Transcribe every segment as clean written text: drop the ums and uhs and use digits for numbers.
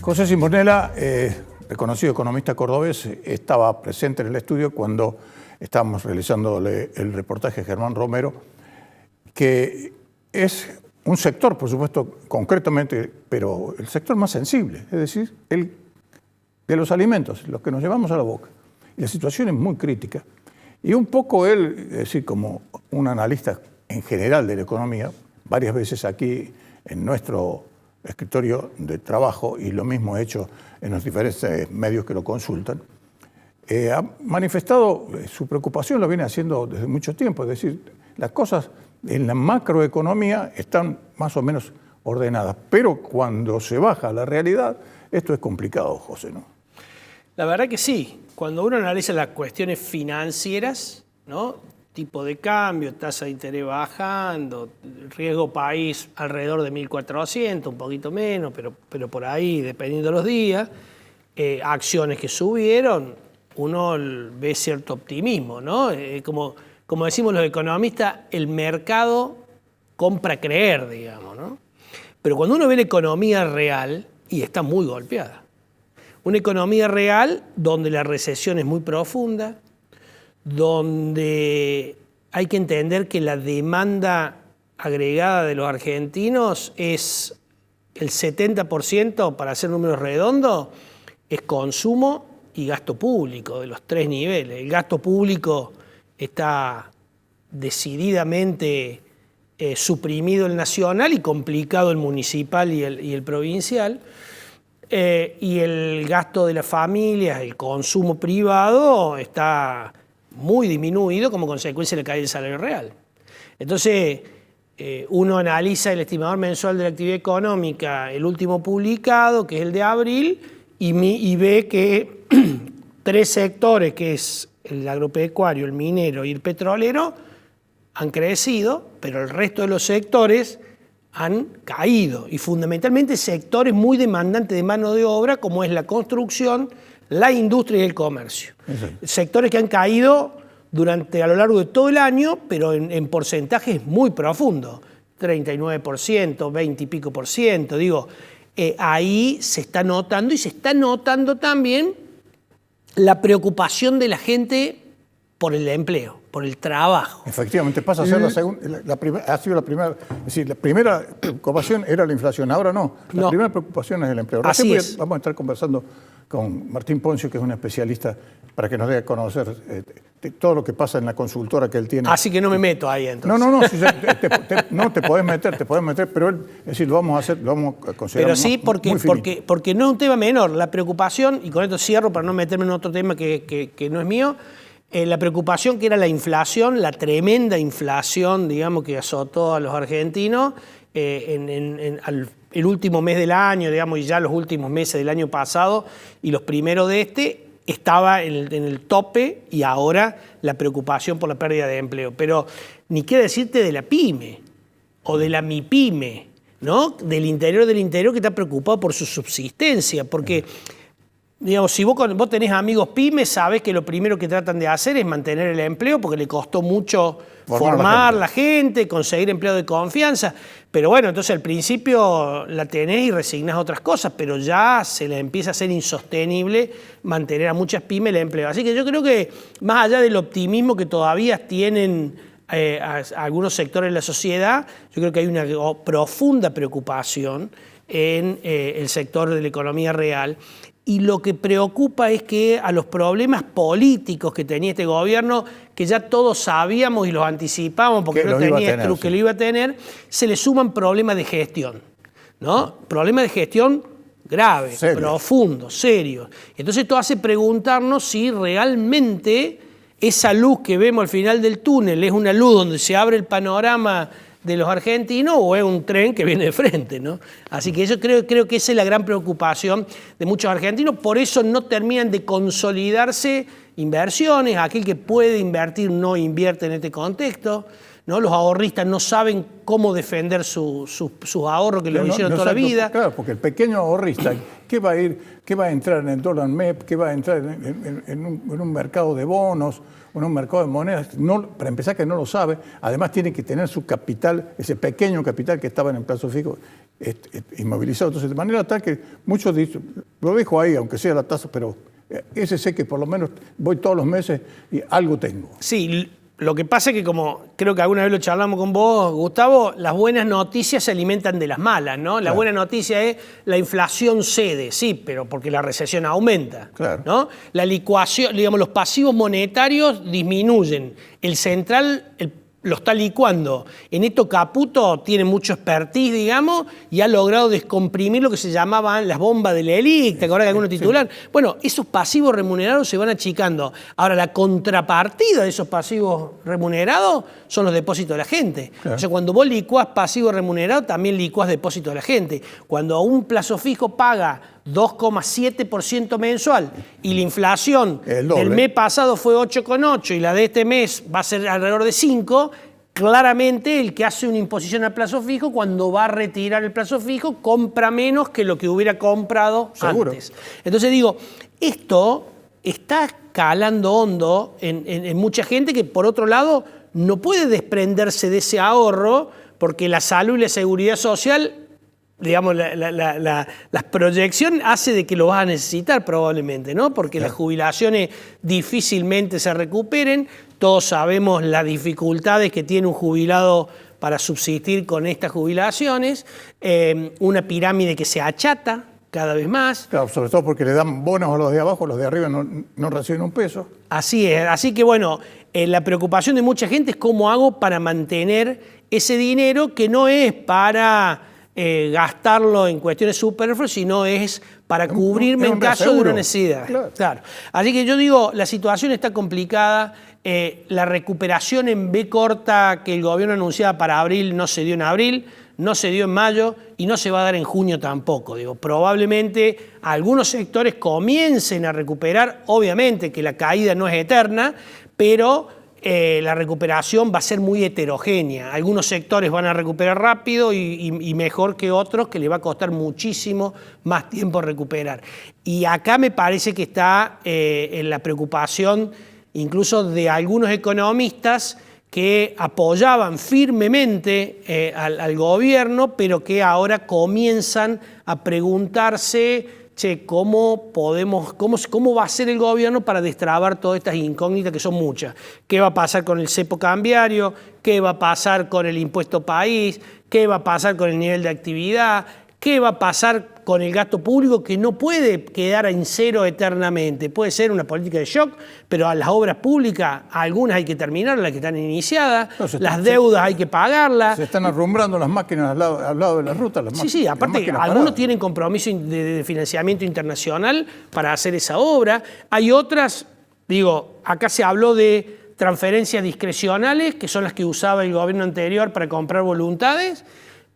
José Simonella, reconocido economista cordobés, estaba presente en el estudio cuando estábamos realizándole el reportaje a Germán Romero, que es un sector, por supuesto, concretamente, pero el sector más sensible, es decir, el de los alimentos, los que nos llevamos a la boca. Y la situación es muy crítica. Y un poco él, es decir, como un analista en general de la economía, varias veces aquí en nuestro escritorio de trabajo, y lo mismo he hecho en los diferentes medios que lo consultan, ha manifestado su preocupación, lo viene haciendo desde mucho tiempo, es decir, las cosas en la macroeconomía están más o menos ordenadas, pero cuando se baja a la realidad, esto es complicado, José, ¿no? La verdad que sí. Cuando uno analiza las cuestiones financieras, ¿no? Tipo de cambio, tasa de interés bajando, riesgo país alrededor de 1.400, un poquito menos, pero por ahí, dependiendo de los días, acciones que subieron, uno ve cierto optimismo, ¿no? Como decimos los economistas, el mercado compra creer, digamos, ¿no? Pero cuando uno ve la economía real, y está muy golpeada, una economía real donde la recesión es muy profunda, donde hay que entender que la demanda agregada de los argentinos es el 70%, para hacer números redondos, es consumo y gasto público, de los tres niveles. El gasto público está decididamente suprimido el nacional y complicado el municipal y el provincial. Y el gasto de las familias, el consumo privado, está muy disminuido como consecuencia de la caída del salario real. Entonces, uno analiza el estimador mensual de la actividad económica, el último publicado, que es el de abril, y ve que tres sectores, que es el agropecuario, el minero y el petrolero, han crecido, pero el resto de los sectores han caído, y fundamentalmente sectores muy demandantes de mano de obra, como es la construcción, la industria y el comercio. Exacto. Sectores que han caído a lo largo de todo el año, pero en porcentajes muy profundos, 39%, 20 y pico por ciento. Digo, ahí se está notando, y se está notando también la preocupación de la gente por el empleo, por el trabajo. Efectivamente, pasa a ser ha sido la primera, es decir, la primera preocupación era la inflación, ahora no. La primera preocupación es el empleo. Así es. Vamos a estar conversando con Martín Poncio, que es un especialista, para que nos dé a conocer todo lo que pasa en la consultora que él tiene. Así que no me meto ahí entonces. No, te podés meter, pero él, es decir, lo vamos a considerar. Pero sí, porque no es un tema menor. La preocupación, y con esto cierro para no meterme en otro tema que no es mío, la preocupación que era la inflación, la tremenda inflación, digamos, que azotó a los argentinos el último mes del año, digamos, y ya los últimos meses del año pasado y los primeros de este, estaba en el tope, y ahora la preocupación por la pérdida de empleo. Pero ni qué decirte de la pyme o de la mipyme, ¿no? Del interior que está preocupado por su subsistencia, porque digamos, si vos tenés amigos pymes, sabés que lo primero que tratan de hacer es mantener el empleo, porque le costó mucho formar la gente, conseguir empleo de confianza. Pero bueno, entonces al principio la tenés y resignás a otras cosas, pero ya se le empieza a ser insostenible mantener a muchas pymes el empleo. Así que yo creo que más allá del optimismo que todavía tienen algunos sectores de la sociedad, yo creo que hay una profunda preocupación en el sector de la economía real. Y lo que preocupa es que a los problemas políticos que tenía este gobierno, que ya todos sabíamos y los anticipamos porque no tenía que lo iba a tener, se le suman problemas de gestión, ¿no? Problemas de gestión graves, profundos, serios. Entonces esto hace preguntarnos si realmente esa luz que vemos al final del túnel es una luz donde se abre el panorama de los argentinos, o es un tren que viene de frente, ¿no? Así que yo creo que esa es la gran preocupación de muchos argentinos. Por eso no terminan de consolidarse inversiones. Aquel que puede invertir no invierte en este contexto, ¿no? Los ahorristas no saben cómo defender sus ahorros, que lo hicieron toda la vida. Claro, porque el pequeño ahorrista, ¿qué va a entrar en el dólar MEP? ¿Qué va a entrar en un mercado de bonos? En un mercado de monedas? No, para empezar, que no lo sabe. Además tiene que tener su capital, ese pequeño capital que estaba en el plazo fijo, inmovilizado. Entonces, de manera tal que muchos dicen, lo dejo ahí, aunque sea la tasa, pero ese sé que por lo menos voy todos los meses y algo tengo. Sí, lo que pasa es que, como creo que alguna vez lo charlamos con vos, Gustavo, las buenas noticias se alimentan de las malas, ¿no? La buena noticia es la inflación cede, sí, pero porque la recesión aumenta, ¿no? La licuación, digamos, los pasivos monetarios disminuyen. El central lo está licuando. En esto Caputo tiene mucho expertise, digamos, y ha logrado descomprimir lo que se llamaban las bombas de la élite, ¿te acordás que alguno titular? Sí. Bueno, esos pasivos remunerados se van achicando. Ahora, la contrapartida de esos pasivos remunerados son los depósitos de la gente. Claro. O sea, cuando vos licuás pasivo remunerado, también licuás depósitos de la gente. Cuando a un plazo fijo paga 2,7% mensual y la inflación del mes pasado fue 8,8 y la de este mes va a ser alrededor de 5, claramente el que hace una imposición al plazo fijo, cuando va a retirar el plazo fijo, compra menos que lo que hubiera comprado antes. Entonces digo, esto está calando hondo en mucha gente que, por otro lado, no puede desprenderse de ese ahorro porque la salud y la seguridad social, digamos, la proyección hace de que lo vas a necesitar probablemente, ¿no? Porque las jubilaciones difícilmente se recuperen. Todos sabemos las dificultades que tiene un jubilado para subsistir con estas jubilaciones. Una pirámide que se achata cada vez más. Claro, sobre todo porque le dan bonos a los de abajo, los de arriba no reciben un peso. Así es. Así que, bueno, la preocupación de mucha gente es cómo hago para mantener ese dinero, que no es para gastarlo en cuestiones superfluas, sino es para cubrirme en caso de una necesidad. Claro. Así que yo digo, la situación está complicada. La recuperación en B corta que el gobierno anunciaba para abril no se dio en abril, no se dio en mayo y no se va a dar en junio tampoco. Digo, probablemente algunos sectores comiencen a recuperar, obviamente que la caída no es eterna, pero la recuperación va a ser muy heterogénea. Algunos sectores van a recuperar rápido y mejor que otros, que le va a costar muchísimo más tiempo recuperar. Y acá me parece que está en la preocupación incluso de algunos economistas que apoyaban firmemente al gobierno, pero que ahora comienzan a preguntarse, ¿cómo va a ser el gobierno para destrabar todas estas incógnitas que son muchas? ¿Qué va a pasar con el cepo cambiario? ¿Qué va a pasar con el impuesto país? ¿Qué va a pasar con el nivel de actividad? ¿Qué va a pasar con el gasto público, que no puede quedar en cero eternamente? Puede ser una política de shock, pero a las obras públicas, algunas hay que terminarlas, las que están iniciadas, las deudas hay que pagarlas. Se están arrumbrando las máquinas al lado de la ruta. Sí, aparte algunos tienen compromiso de financiamiento internacional para hacer esa obra. Hay otras, digo, acá se habló de transferencias discrecionales, que son las que usaba el gobierno anterior para comprar voluntades,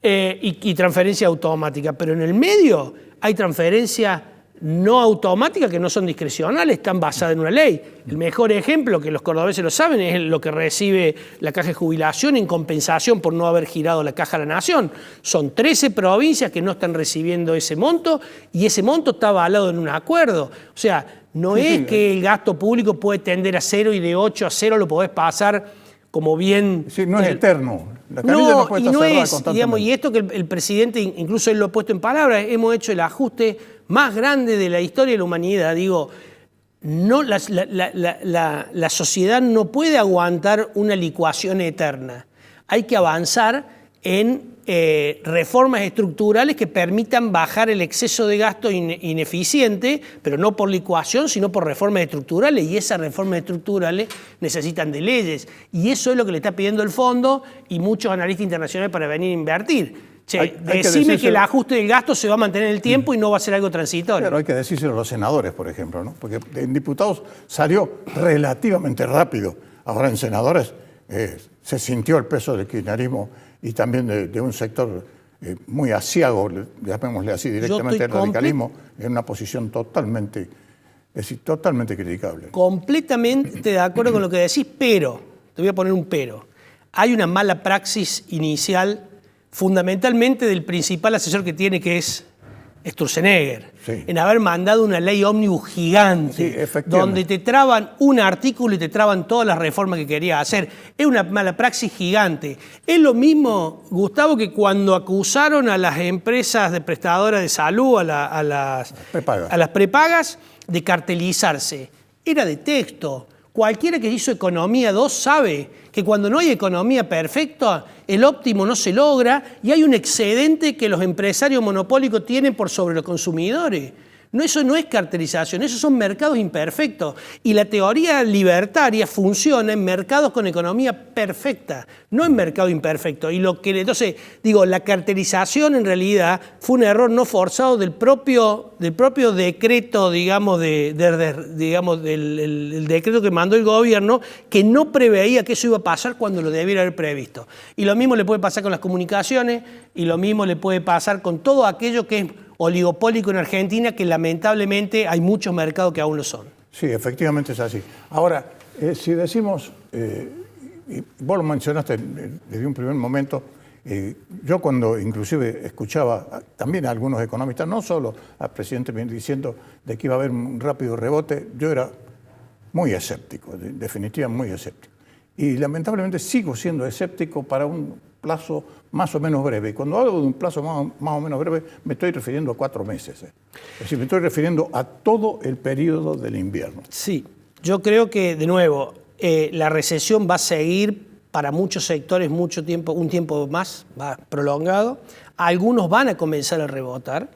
y transferencia automática, pero en el medio hay transferencias no automáticas que no son discrecionales, están basadas en una ley. El mejor ejemplo, que los cordobeses lo saben, es lo que recibe la Caja de Jubilación en compensación por no haber girado la Caja de la Nación. Son 13 provincias que no están recibiendo ese monto y ese monto está avalado en un acuerdo. O sea, no es que el gasto público puede tender a cero y de 8 a 0 lo podés pasar como bien. Sí, no es eterno. La canilla no puede estar cerrada constantemente. Digamos, y esto que el presidente, incluso él lo ha puesto en palabras, hemos hecho el ajuste más grande de la historia de la humanidad. Digo, no, la sociedad no puede aguantar una licuación eterna. Hay que avanzar en reformas estructurales que permitan bajar el exceso de gasto ineficiente, pero no por licuación, sino por reformas estructurales, y esas reformas estructurales necesitan de leyes, y eso es lo que le está pidiendo el fondo y muchos analistas internacionales para venir a invertir. Decime que el ajuste del gasto se va a mantener en el tiempo y no va a ser algo transitorio. Pero hay que decírselo a los senadores, por ejemplo, ¿no? Porque en diputados salió relativamente rápido. Ahora en senadores se sintió el peso del kirchnerismo y también de un sector muy asiago, llamémosle así directamente, el radicalismo, en una posición totalmente criticable. Completamente de acuerdo con lo que decís, pero, te voy a poner un pero. Hay una mala praxis inicial, fundamentalmente del principal asesor que tiene, que es Sturzenegger, Sí. en haber mandado una ley ómnibus gigante, Sí, efectivamente. donde te traban un artículo y te traban todas las reformas que quería hacer. Es una mala praxis gigante. Es lo mismo, Gustavo, que cuando acusaron a las empresas de prestadoras de salud, a las prepagas, de cartelizarse. Era de texto. Cualquiera que hizo Economía 2 sabe que cuando no hay economía perfecta, el óptimo no se logra y hay un excedente que los empresarios monopólicos tienen por sobre los consumidores. No, eso no es cartelización, esos son mercados imperfectos. Y la teoría libertaria funciona en mercados con economía perfecta, no en mercado imperfecto. Y entonces, digo, la cartelización en realidad fue un error no forzado del propio decreto, digamos, del decreto que mandó el gobierno, que no preveía que eso iba a pasar cuando lo debiera haber previsto. Y lo mismo le puede pasar con las comunicaciones, y lo mismo le puede pasar con todo aquello que es oligopólico en Argentina, que lamentablemente hay muchos mercados que aún lo son. Sí, efectivamente es así. Ahora, si decimos, y vos lo mencionaste desde un primer momento, yo cuando inclusive escuchaba también a algunos economistas, no solo al presidente diciendo de que iba a haber un rápido rebote, yo era muy escéptico, definitivamente muy escéptico. Y lamentablemente sigo siendo escéptico para un plazo más o menos breve. Y cuando hablo de un plazo más o menos breve, me estoy refiriendo a 4 meses. Es decir, me estoy refiriendo a todo el periodo del invierno. Sí, yo creo que, de nuevo, la recesión va a seguir para muchos sectores mucho tiempo, un tiempo más prolongado. Algunos van a comenzar a rebotar.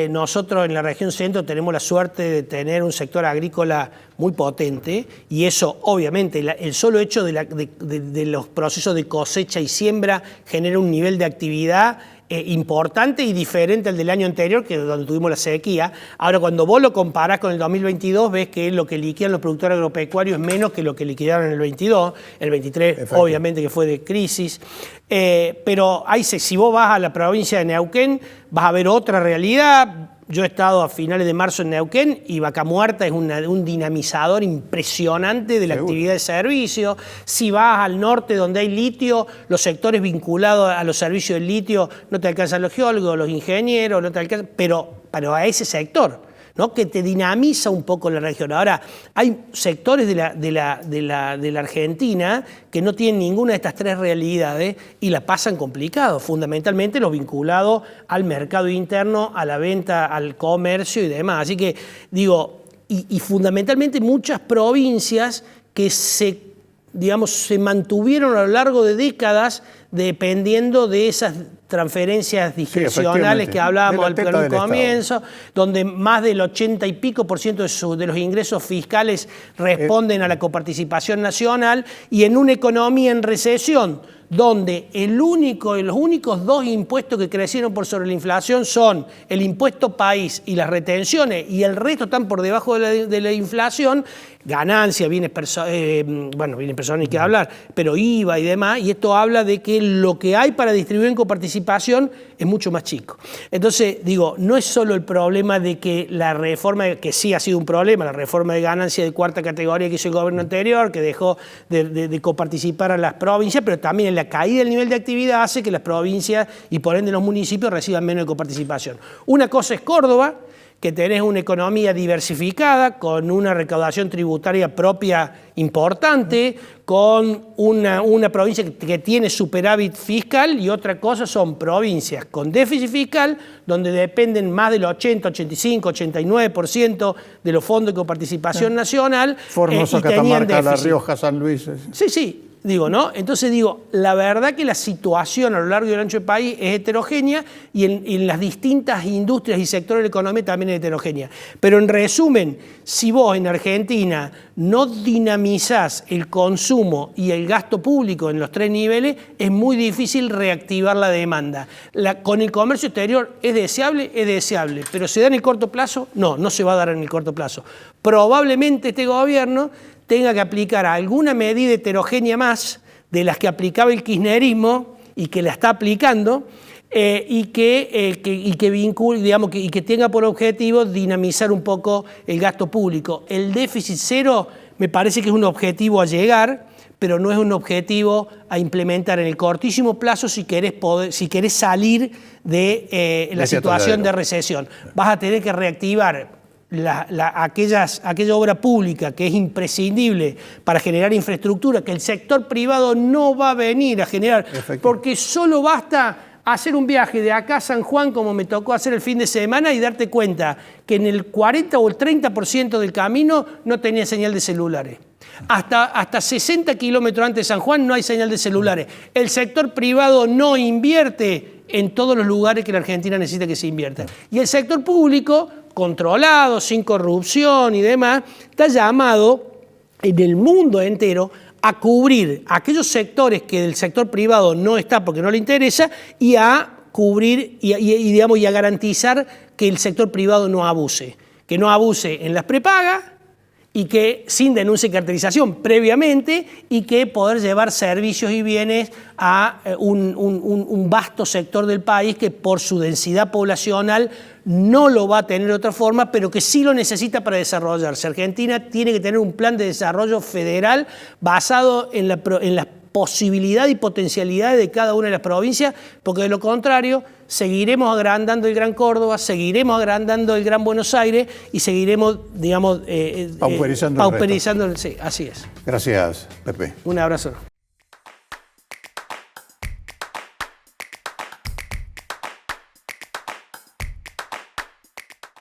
Nosotros en la región centro tenemos la suerte de tener un sector agrícola muy potente y eso obviamente el solo hecho de los procesos de cosecha y siembra genera un nivel de actividad importante y diferente al del año anterior, que es donde tuvimos la sequía. Ahora, cuando vos lo comparás con el 2022, ves que lo que liquidan los productores agropecuarios es menos que lo que liquidaron en el 22, el 23 Perfecto. Obviamente que fue de crisis. Pero si vos vas a la provincia de Neuquén, vas a ver otra realidad. Yo he estado a finales de marzo en Neuquén y Vaca Muerta es un dinamizador impresionante de la actividad de servicio. Si vas al norte donde hay litio, los sectores vinculados a los servicios del litio no te alcanzan los geólogos, los ingenieros, no te alcanzan, pero a ese sector, ¿no? Que te dinamiza un poco la región. Ahora, hay sectores de la Argentina que no tienen ninguna de estas 3 realidades y la pasan complicado, fundamentalmente los vinculados al mercado interno, a la venta, al comercio y demás. Así que, digo, y fundamentalmente muchas provincias que se mantuvieron a lo largo de décadas dependiendo de esas transferencias discrecionales que hablábamos en un comienzo, donde más del 80 y pico % de los ingresos fiscales responden a la coparticipación nacional, y en una economía en recesión, donde los únicos 2 impuestos que crecieron por sobre la inflación son el impuesto país y las retenciones, y el resto están por debajo de la inflación, ganancias, bienes personales, ni que hablar, pero IVA y demás, y esto habla de que lo que hay para distribuir en coparticipación es mucho más chico. Entonces, digo, no es solo el problema de que la reforma, que sí ha sido un problema, la reforma de ganancia de 4ª categoría que hizo el gobierno anterior, que dejó de coparticipar a las provincias, pero también la caída del nivel de actividad hace que las provincias y por ende los municipios reciban menos de coparticipación. Una cosa es Córdoba, que tenés una economía diversificada, con una recaudación tributaria propia importante, con una provincia que tiene superávit fiscal, y otra cosa son provincias con déficit fiscal, donde dependen más del 80, 85, 89% de los fondos de coparticipación nacional. Formosa, Catamarca, La Rioja, San Luis. Sí. ¿No? Entonces la verdad que la situación a lo largo y ancho del país es heterogénea y en las distintas industrias y sectores de la economía también es heterogénea. Pero en resumen, si vos en Argentina no dinamizás el consumo y el gasto público en los 3 niveles, es muy difícil reactivar la demanda. Con el comercio exterior es deseable, pero ¿se da en el corto plazo? No se va a dar en el corto plazo. Probablemente este gobierno tenga que aplicar alguna medida heterogénea más de las que aplicaba el kirchnerismo y que la está aplicando, y que vincule, y que tenga por objetivo dinamizar un poco el gasto público. El déficit cero me parece que es un objetivo a llegar, pero no es un objetivo a implementar en el cortísimo plazo si querés salir de la situación de recesión. Vas a tener que reactivar aquella obra pública que es imprescindible para generar infraestructura, que el sector privado no va a venir a generar, porque solo basta hacer un viaje de acá a San Juan, como me tocó hacer el fin de semana, y darte cuenta que en el 40 o el 30% del camino no tenía señal de celulares. Hasta 60 kilómetros antes de San Juan no hay señal de celulares. El sector privado no invierte en todos los lugares que la Argentina necesita que se invierta. Y el sector público, controlado, sin corrupción y demás, está llamado en el mundo entero a cubrir aquellos sectores que del sector privado no está porque no le interesa y a cubrir y a garantizar que el sector privado no abuse. Que no abuse en las prepagas y que sin denuncia y caracterización previamente y que poder llevar servicios y bienes a un vasto sector del país que por su densidad poblacional no lo va a tener de otra forma, pero que sí lo necesita para desarrollarse. Argentina tiene que tener un plan de desarrollo federal basado en la posibilidad y potencialidades de cada una de las provincias, porque de lo contrario seguiremos agrandando el Gran Córdoba, seguiremos agrandando el Gran Buenos Aires y seguiremos, digamos, pauperizando. Sí, así es. Gracias, Pepe. Un abrazo.